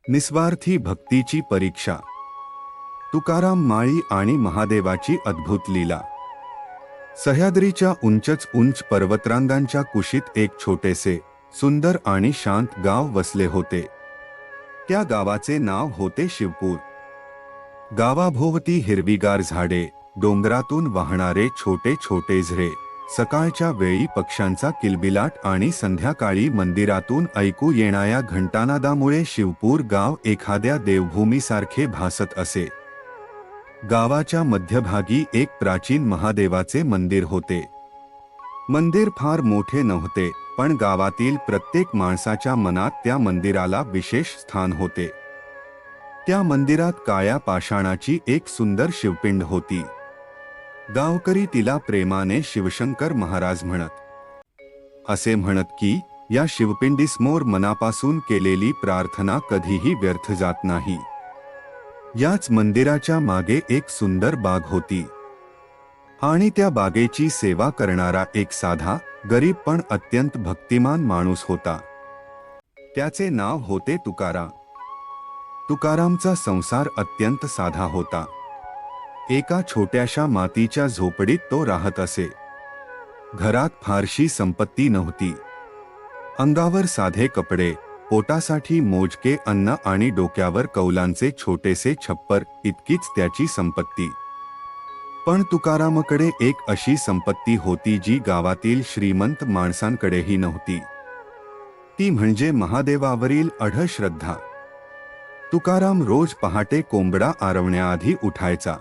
निस्वार्थी भक्तीची परीक्षा. तुकाराम माळी आणि महादेवाची अद्भुत लीला. सह्याद्रीच्या उंचच उंच पर्वतरांगांच्या कुशीत एक छोटेसे सुंदर आणि शांत गाव वसले होते. त्या गावाचे नाव होते शिवपूर. गावाभोवती हिरवीगार झाडे, डोंगरातून वाहणारे छोटे छोटे झरे, सकाळच्या वेळी पक्ष्यांचा किलबिलाट आणि संध्याकाळी मंदिरातून ऐकू येणाऱ्या घंटानादामुळे शिवपूर गाव एखाद्या देवभूमीसारखे भासत असे. गावाच्या मध्यभागी एक प्राचीन महादेवाचे मंदिर होते. मंदिर फार मोठे नव्हते, पण गावातील प्रत्येक माणसाच्या मनात त्या मंदिराला विशेष स्थान होते. त्या मंदिरात काळ्या पाषाणाची एक सुंदर शिवपिंड होती. गावकरी तिला प्रेमाने शिवशंकर महाराज म्हणत. असे म्हणत की या शिवपिंडीसमोर मनापासून केलेली प्रार्थना कधीही व्यर्थ जात नाही. याच मंदिराच्या मागे एक सुंदर बाग होती आणि त्या बागेची सेवा करणारा एक साधा, गरीब पण अत्यंत भक्तिमान माणूस होता. त्याचे नाव होते तुकाराम. तुकारामचा संसार अत्यंत साधा होता. एका छोट्याशा मातीच्या झोपडीत तो राहत असे. घरात फारशी संपत्ती नव्हती. अंगावर साधे कपडे, पोटासाठी मोजके अन्न आणि डोक्यावर कौलांचे छोटेसे छप्पर, इतकीच त्याची संपत्ती. पण तुकारामकडे एक अशी संपत्ती होती जी गावातील श्रीमंत माणसांकडेही नव्हती. ती म्हणजे महादेवावरील अढळ श्रद्धा. तुकाराम रोज पहाटे कोंबडा आरवण्याआधी उठायचा.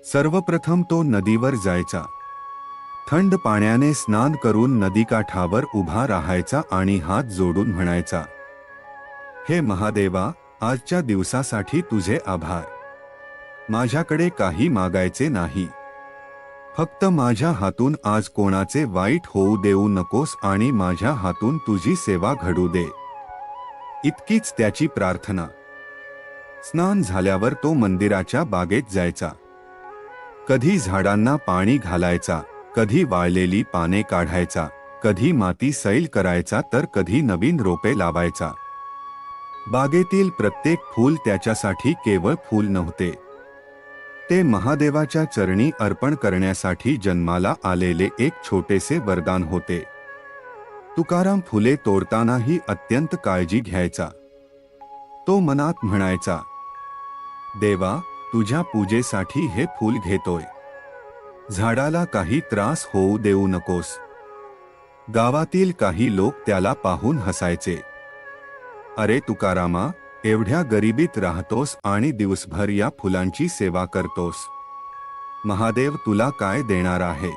सर्वप्रथम तो नदीवर जायचा. थंड पाण्याने स्नान करून नदीकाठावर उभा राहायचा आणि हात जोडून म्हणायचा, हे महादेवा, आजच्या दिवसासाठी तुझे आभार. माझ्याकडे काही मागायचे नाही. फक्त माझ्या हातून आज कोणाचे वाईट होऊ देऊ नकोस आणि माझ्या हातून तुझी सेवा घडू दे. इतकीच त्याची प्रार्थना. स्नान झाल्यावर तो मंदिराच्या बागेत जायचा. कधी झाडांना पाणी घालायचा, कधी वाळलेली पाने काढायचा, कधी माती सैल करायचा, तर कधी नवीन रोपे लावायचा. बागेतील प्रत्येक फूल त्याच्यासाठी केवळ फूल नव्हते. ते महादेवाच्या चरणी अर्पण करण्यासाठी जन्माला आलेले एक छोटेसे वरदान होते. तुकाराम फुले तोडतानाही अत्यंत काळजी घ्यायचा. तो मनात म्हणायचा, देवा, तुझ्या पूजेसाठी हे फूल घेतोय. झाडाला काही त्रास होऊ देऊ नकोस. गावातील काही लोक त्याला पाहून हसायचे. अरे तुकारामा, एवढ्या गरिबीत राहतोस आणि दिवसभर या फुलांची सेवा करतोस. महादेव तुला काय देणार आहे?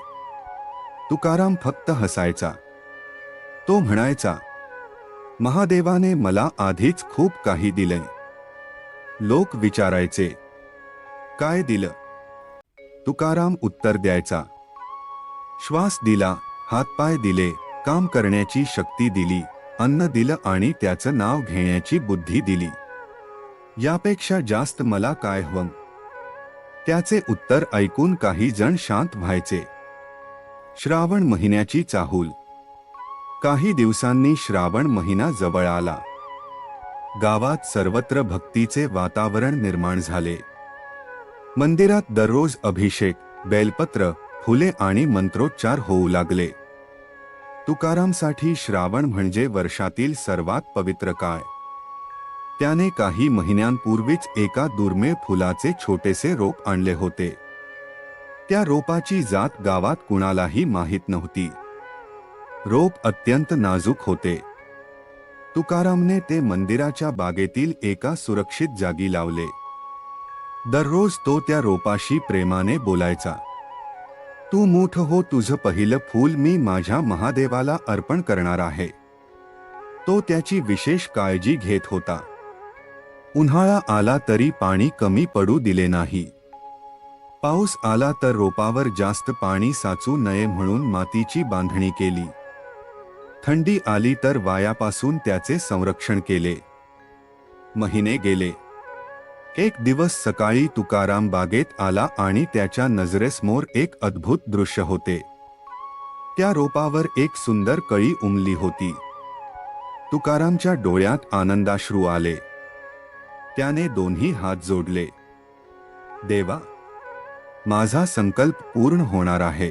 तुकाराम फक्त हसायचा. तो म्हणायचा, महादेवाने मला आधीच खूप काही दिलंय. लोक विचारायचे, काय दिलं? तुकाराम उत्तर द्यायचा, श्वास दिला, हातपाय दिले, काम करण्याची शक्ती दिली, अन्न दिलं आणि त्याचं नाव घेण्याची बुद्धी दिली. यापेक्षा जास्त मला काय हवं? त्याचे उत्तर ऐकून काही जण शांत व्हायचे. श्रावण महिन्याची चाहूल. काही दिवसांनी श्रावण महिना जवळ आला. गावात सर्वत्र भक्तीचे वातावरण निर्माण झाले. मंदिरात दररोज अभिषेक, बेलपत्र, फुले आणि मंत्रोच्चार होऊ लागले. तुकारामसाठी श्रावण म्हणजे वर्षातील सर्वात पवित्र काळ. त्याने काही महिन्यांपूर्वीच एका दुर्मिळ फुलाचे छोटेसे रोप आणले होते. त्या रोपाची जात गावात कुणालाही माहीत नव्हती. रोप अत्यंत नाजूक होते. तुकारामने ते मंदिराच्या बागेतील एका सुरक्षित जागी लावले. दररोज तो त्या रोपाशी प्रेमाने बोलायचा, तू मोठं हो, तुझं पहिलं फूल मी माझ्या महादेवाला अर्पण करणार आहे. तो त्याची विशेष काळजी घेत होता. उन्हाळा आला तरी पाणी कमी पडू दिले नाही. पाऊस आला तर रोपावर जास्त पाणी साचू नये म्हणून मातीची बांधणी केली. थंडी आली तर वाऱ्यापासून त्याचे संरक्षण केले. महिने गेले. एक दिवस सकाळी तुकाराम बागेत आला आणि त्याच्या नजरेसमोर एक अद्भुत दृश्य होते. त्या रोपावर एक सुंदर कळी उमली होती. तुकारामच्या डोळ्यात आनंदाश्रू आले. त्याने दोन्ही हात जोडले. देवा, माझा संकल्प पूर्ण होणार आहे.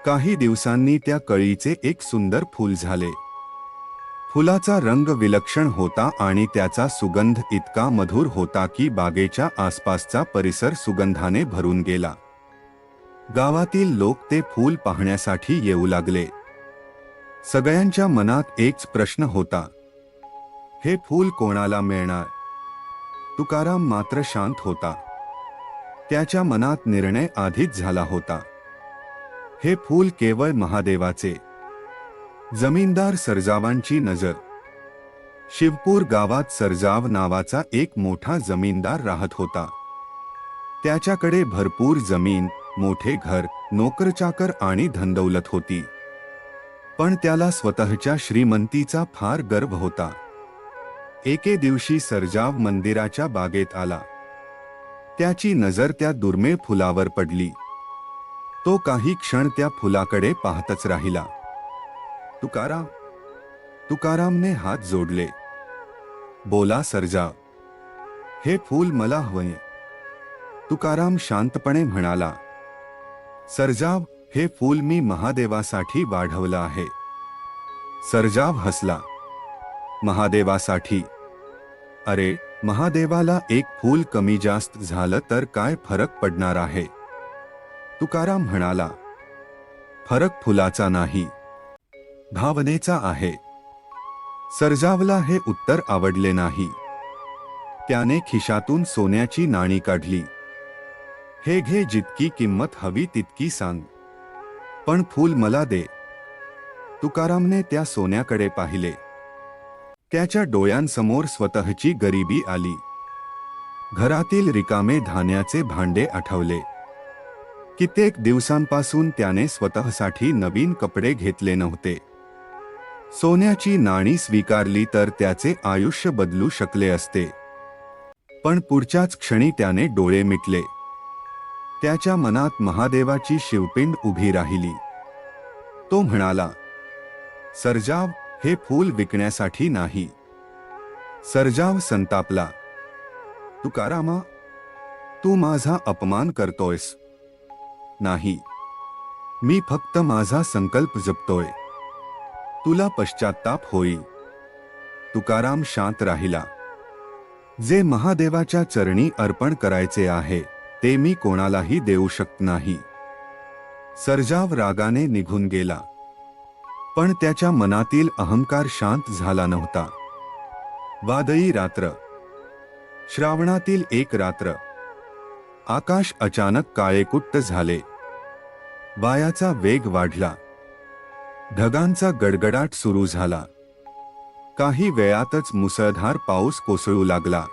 काही दिवसांनी त्या कळीचे एक सुंदर फूल झाले. फुलाचा रंग विलक्षण होता आणि त्याचा सुगंध इतका मधुर होता की बागेच्या आसपासचा परिसर सुगंधाने भरून गेला. गावातील लोक ते फूल पाहण्यासाठी येऊ लागले. सगळ्यांच्या मनात एकच प्रश्न होता, हे फूल कोणाला मिळणार? तुकाराम मात्र शांत होता. त्याच्या मनात निर्णय आधीच झाला होता. हे फूल केवळ महादेवाचे. जमीनदार सरजावांची नजर. शिवपूर गावात सरजाव नावाचा एक मोठा जमीनदार राहत होता. त्याच्याकडे भरपूर जमीन, मोठे घर, नोकरचाकर आणि धनदौलत होती. पण त्याला स्वतःच्या श्रीमंतीचा फार गर्व होता. एके दिवशी सरजाव मंदिराच्या बागेत आला. त्याची नजर त्या दुर्मिळ फुलावर पडली. तो काही क्षण त्या फुलाकडे पाहतच राहिला. तुकाराम. तुकारामने हात जोडले. बोला सरजाव, हे फूल मला हवंय. तुकाराम शांतपणे म्हणाला. सरजाव, हे फूल मी महादेवासाठी वाढवलं आहे. सरजाव हसला. महादेवासाठी? अरे, महादेवाला एक फूल कमी जास्त झालं तर काय फरक पडणार आहे? तुकाराम म्हणाला. फरक फुलाचा नाही, भावनेचा आहे. सरजावला हे उत्तर आवडले नाही. त्याने खिशातून सोन्याची नाणी काढली. हे घे, जितकी किंमत हवी तितकी सांग, पण फूल मला दे. तुकारामने त्या सोन्याकडे पाहिले. त्याच्या डोळ्यांसमोर स्वतःची गरिबी आली. घरातील रिकामे धान्याचे भांडे आठवले. कित्येक दिवसांपासून त्याने स्वतःसाठी नवीन कपडे घेतले नव्हते. सोन्याची नाणी स्वीकारली तर त्याचे आयुष्य बदलू शकले असते. पण पुढच्याच क्षणी त्याने डोळे मिटले. त्याच्या मनात महादेवाची शिवपिंड उभी राहिली. तो म्हणाला, सरजाव, हे फूल विकण्यासाठी नाही. सरजाव संतापला. तुकारामा, तू माझा अपमान करतोयस. नाही, मी फक्त माझा संकल्प जपतोय. तुला पश्चात्ताप होईल. तुकाराम शांत राहिला. जे महादेवाच्या चरणी अर्पण करायचे आहे ते मी कोणालाही देऊ शकत नाही. सरजाव रागाने निघून गेला. पण त्याच्या मनातील अहंकार शांत झाला नव्हता. वादळी रात्र. श्रावणातील एक रात्र. आकाश अचानक काळेकुट्ट झाले. वाऱ्याचा वेग वाढला. ढगांचा गडगडाट सुरू झाला. काही वेळातच मुसळधार पाऊस कोसळू लागला.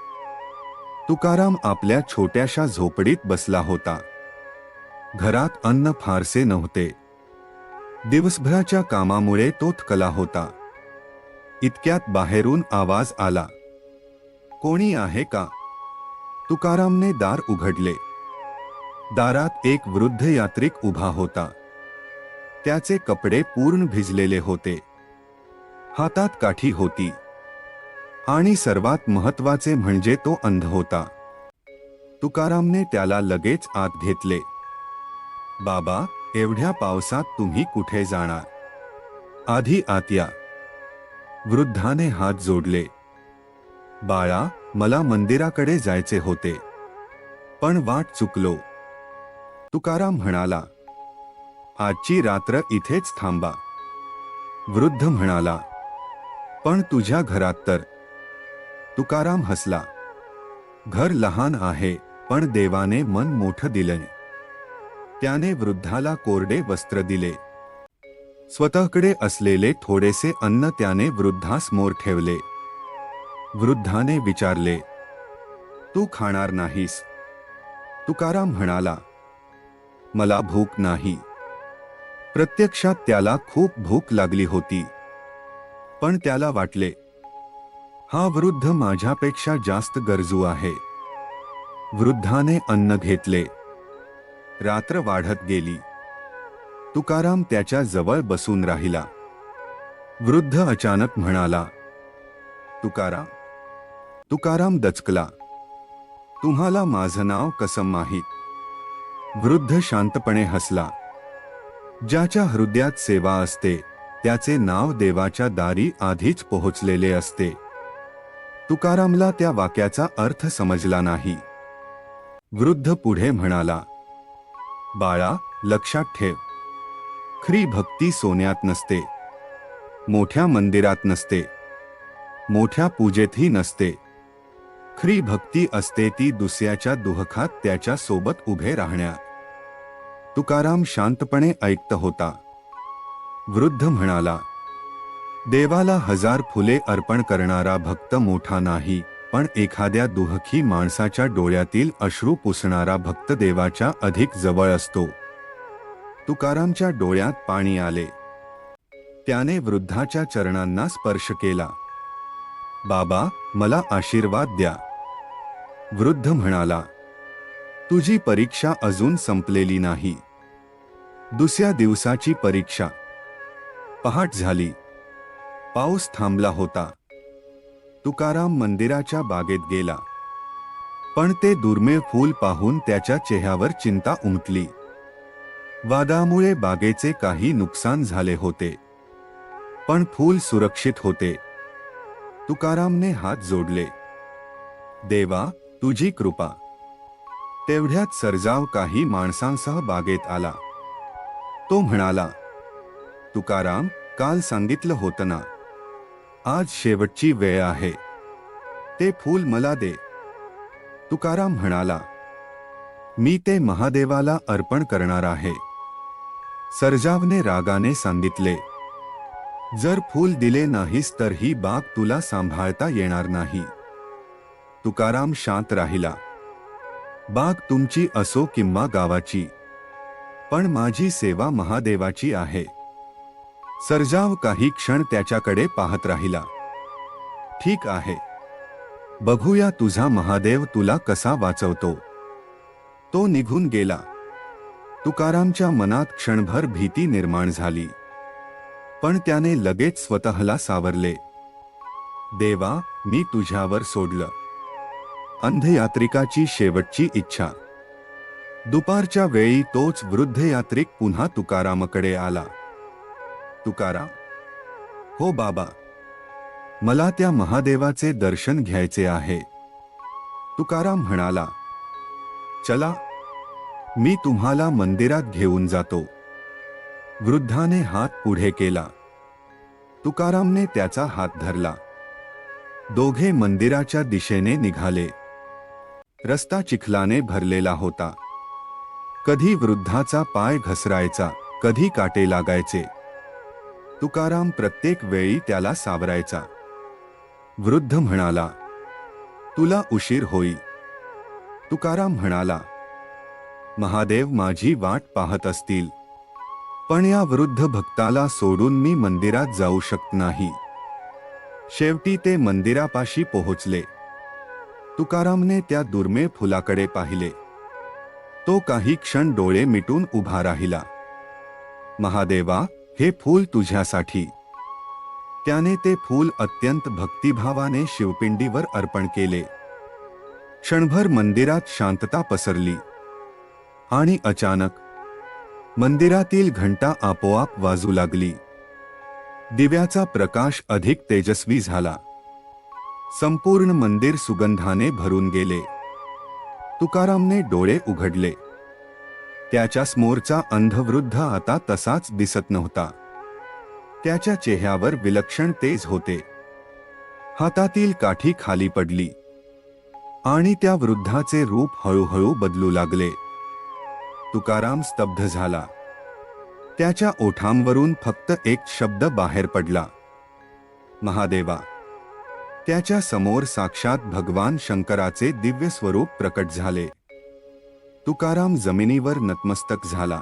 तुकाराम आपल्या छोट्याशा झोपडीत बसला होता. घरात अन्न फारसे नव्हते. दिवसभराच्या कामामुळे तो थकला होता. इतक्यात बाहेरून आवाज आला. कोणी आहे का? तुकारामने दार उघडले. दारात एक वृद्ध यात्रिक उभा होता. त्याचे कपडे पूर्ण भिजलेले होते. हातात काठी होती. आणि सर्वात महत्त्वाचे म्हणजे तो अंध होता. तुकारामने त्याला लगेच आत घेतले. बाबा, एवढ्या पावसात तुम्ही कुठे जाणार? आधी आत या. वृद्धाने हात जोडले. बाळा, मला मंदिराकडे जायचे होते, पण वाट चुकलो. तुकाराम म्हणाला. आजची रात्र इथेच थांबा. वृद्ध म्हणाला. पण तुझ्या घरात तर? तुकाराम हसला. घर लहान आहे, पण देवाने मन मोठं दिलंय. त्याने वृद्धाला कोरडे वस्त्र दिले. स्वतःकडे असलेले थोडेसे अन्न त्याने वृद्धासमोर ठेवले. वृद्धाने विचारले, तू खाणार नाहीस? तुकाराम म्हणाला, मला भूक नाही. प्रत्यक्षात त्याला खूप भूक लागली होती. पण त्याला वाटले, हा वृद्ध माझ्यापेक्षा जास्त गरजू आहे. वृद्धाने अन्न घेतले. रात्र वाढत गेली. तुकाराम त्याच्या जवळ बसून राहिला. वृद्ध अचानक म्हणाला, तुकाराम. तुकाराम दचकला. तुम्हाला माझं नाव कसं माहीत? वृद्ध शांतपणे हसला. ज्याच्या हृदयात सेवा असते त्याचे नाव देवाच्या दारी आधीच पोहोचलेले असते. तुकारामला त्या वाक्याचा अर्थ समजला नाही. वृद्ध पुढे म्हणाला, बाळा, लक्षात ठेव, खरी भक्ती सोन्यात नसते, मोठ्या मंदिरात नसते, मोठ्या पूजेतही नसते. खरी भक्ती असते ती दुसऱ्याच्या दुःखात त्याच्या सोबत उभे राहण्यात. तुकाराम शांतपणे ऐकत होता. वृद्ध म्हणाला, देवाला 1000 फुले अर्पण करणारा भक्त मोठा नाही, पण एखाद्या दुःखी माणसाच्या डोळ्यातील अश्रू पुसणारा भक्त देवाच्या अधिक जवळ असतो. तुकारामच्या डोळ्यात पाणी आले. त्याने वृद्धाच्या चरणांना स्पर्श केला. बाबा, मला आशीर्वाद द्या. वृद्ध म्हणाला, तुझी परीक्षा अजून संपलेली नाही. दुसऱ्या दिवसाची परीक्षा. पहाट झाली. पाऊस थांबला होता. तुकाराम मंदिराच्या बागेत गेला. पण ते दुर्मिळ फूल पाहून त्याच्या चेहऱ्यावर चिंता उमटली. वादळामुळे बागेचे काही नुकसान झाले होते, पण फूल सुरक्षित होते. तुकारामने हात जोडले. देवा, तुझी कृपा. तेवढ्यात सर्जाव काही माणसांसह बागेत आला. तो म्हणाला, तुकाराम, काल सांगितलं होतं ना, आज शेवटची वेळ आहे. ते फूल मला दे. तुकाराम म्हणाला, मी ते महादेवाला अर्पण करणार आहे. सर्जावने रागाने सांगितले, जर फूल दिले नाहीस तर ही बाग तुला सांभाळता येणार नाही. तुकाराम शांत राहिला. बाग तुमची असो किंवा गावाची, पण माझी सेवा महादेवाची आहे. सर्जाव काही क्षण त्याच्याकडे पाहत राहिला. ठीक आहे, बघूया तुझा महादेव तुला कसा वाचवतो. तो निघून गेला. तुकारामच्या मनात क्षणभर भीती निर्माण झाली, पण त्याने लगेच स्वतःला सावरले. देवा, मी तुझ्यावर सोडलं. अंधयात्रिकाची शेवटची इच्छा. दुपारच्या वेळी तोच वृद्ध यात्रिक पुन्हा तुकारामकडे आला. तुकाराम, हो बाबा, मला त्या महादेवाचे दर्शन घ्यायचे आहे. तुकाराम म्हणाला, चला, मी तुम्हाला मंदिरात घेऊन जातो. वृद्धाने हात पुढे केला. तुकारामने त्याचा हात धरला. दोघे मंदिराच्या दिशेने निघाले. रस्ता चिखलाने भरलेला होता. कधी वृद्धाचा पाय घसरायचा, कधी काटे लागायचे. तुकाराम प्रत्येक वेळी त्याला सावरायचा. वृद्ध म्हणाला, तुला उशीर होई. तुकाराम म्हणाला, महादेव माझी वाट पाहत असतील, पण या वृद्ध भक्ताला सोडून मी मंदिरात जाऊ शकत नाही. शेवटी ते मंदिरापाशी पोहोचले. तुकारामने त्या दुर्मिळ फुलाकडे पाहिले. तो काही क्षण डोळे मिटून उभा राहिला. महादेवा, हे फूल तुझ्यासाठी. त्याने ते फूल अत्यंत भक्तिभावाने शिवपिंडीवर अर्पण केले. क्षणभर मंदिरात शांतता पसरली. आणि अचानक मंदिरातील घंटा आपोआप वाजू लागली. दिव्याचा प्रकाश अधिक तेजस्वी झाला. संपूर्ण मंदिर सुगंधाने भरून गेले. तुकारामने डोळे उघडले. त्याच्या समोरचा अंधवृद्ध आता तसाच दिसत नव्हता. त्याच्या चेहऱ्यावर विलक्षण तेज होते. हातातील काठी खाली पडली आणि त्या वृद्धाचे रूप हळूहळू बदलू लागले. तुकाराम स्तब्ध झाला. त्याच्या ओठांवरून फक्त एक शब्द बाहेर पडला, महादेवा. त्याच्या समोर साक्षात भगवान शंकराचे दिव्य स्वरूप प्रकट झाले. तुकाराम जमिनीवर नतमस्तक झाला.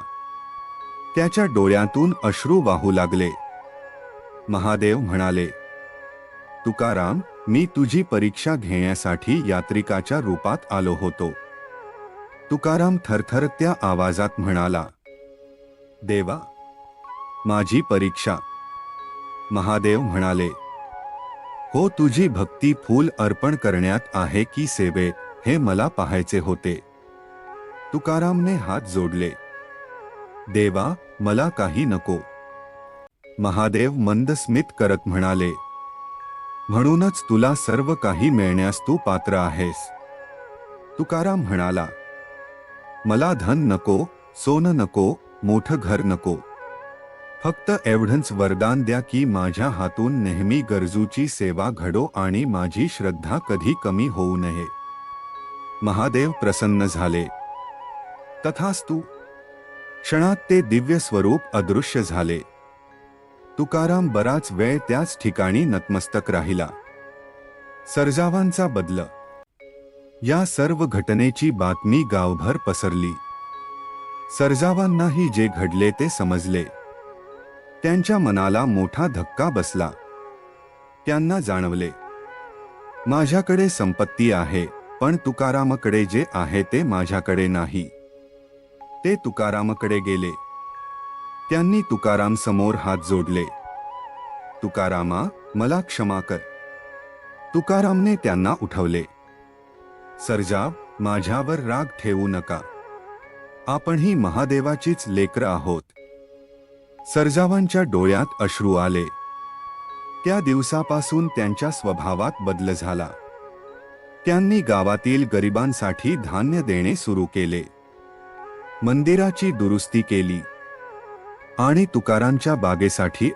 त्याच्या डोळ्यातून अश्रू वाहू लागले. महादेव म्हणाले, तुकाराम, मी तुझी परीक्षा घेण्यासाठी यात्रिकाच्या रूपात आलो होतो. तुकाराम थरथरत्या आवाजात म्हणाला, देवा, माझी परीक्षा. महादेव म्हणाले, हो, तुझी भक्ती फूल अर्पण करण्यात आहे की सेवेत, हे मला पाहायचे होते. तुकारामने हात जोडले. देवा, मला काही नको. महादेव मंद स्मित करत म्हणाले, म्हणूनच तुला सर्व काही मिळण्यास तू पात्र आहेस. तुकाराम म्हणाला, मला धन नको, सोनं नको, मोठं घर नको. फक्त एवढंच वरदान द्या की माझ्या हातून नेहमी गरजूची सेवा घडो आणि माझी श्रद्धा कधी कमी होऊ नये. महादेव प्रसन्न झाले. तथास्तु. क्षणात ते दिव्य स्वरूप अदृश्य झाले. तुकाराम बराच वेळ त्याच ठिकाणी नतमस्तक राहिला. सर्जावांचा बदल. या सर्व घटनेची बातमी गावभर पसरली. सर्जावांनाही जे घडले ते समजले. त्यांच्या मनाला मोठा धक्का बसला. त्यांना जाणवले, माझ्याकडे संपत्ती आहे, पण तुकारामकडे जे आहे ते माझ्याकडे नाही. ते तुकारामकडे गेले. त्यांनी तुकाराम समोर हात जोडले. तुकारामा, मला क्षमा कर. तुकारामने त्यांना उठवले. सर्जाव, माझ्यावर राग ठेवू नका. आपणही महादेवाचीच लेकरं आहोत. सर्जावांच्या डोळ्यात अश्रू आले. त्या दिवसापासून त्यांच्या स्वभावात बदल झाला. त्यांनी गावातील गरिबांसाठी धान्य देणे सुरू केले. मंदिराची दुरुस्ती केली आणि तुकारांच्या बागेसाठी